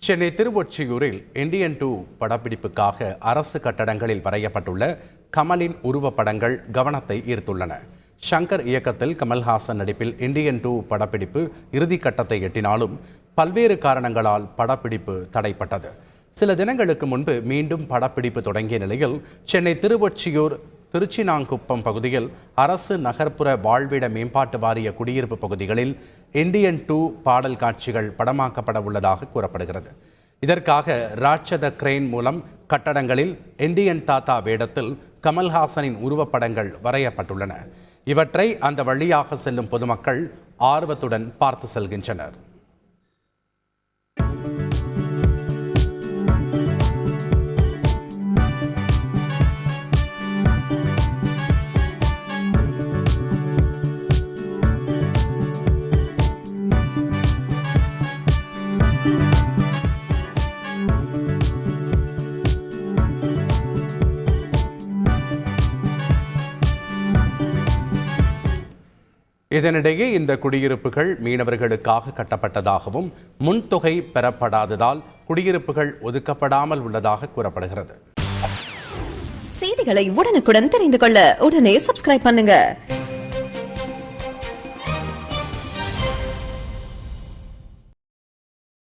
Chennai திருவொற்றியூரில் Indian 2 படப்பிடிப்புக்காக அரசு கட்டடங்களில் வரையப்பட்டுள்ள கமலின் உருவப்படங்கள் கவனத்தை ஈர்த்துள்ளன. ஷங்கர் இயக்கத்தில் கமல்ஹாசன் நடிப்பில் இந்தியன் 2 படப்பிடிப்பு இறுதிக்கட்டத்தை எட்டினாலும் பல்வேறு காரணங்களால் படப்பிடிப்பு தடைப்பட்டது. சில தினங்களுக்கு முன்பு மீண்டும் படப்பிடிப்பு தொடங்கிய நிலையில் சென்னை திருவொற்றியூர் திருச்சினாங்குப்பம் பகுதியில் அரசு நகர்ப்புற வாழ்விட மேம்பாட்டு வாரிய குடியிருப்பு பகுதிகளில் இந்தியன் 2 பாடல் காட்சிகள் படமாக்கப்பட உள்ளதாக கூறப்படுகிறது. இதற்காக ராட்சத கிரேன் மூலம் கட்டடங்களில் இந்தியன் தாத்தா வேடத்தில் கமல்ஹாசனின் உருவப்படங்கள் வரையப்பட்டுள்ளன. இவற்றை அந்த வழியாக செல்லும் பொதுமக்கள் ஆர்வத்துடன் பார்த்து செல்கின்றனர். இதனிடையே இந்த குடியிருப்புகள் மீனவர்களுக்காக கட்டப்பட்டதாகவும் முன்தொகை பெறப்படாததால் குடியிருப்புகள் ஒதுக்கப்படாமல் உள்ளதாக கூறப்படுகிறது. செய்திகளை உடனுக்குடன் தெரிந்து கொள்ள உடனே சப்ஸ்கிரைப் பண்ணுங்க.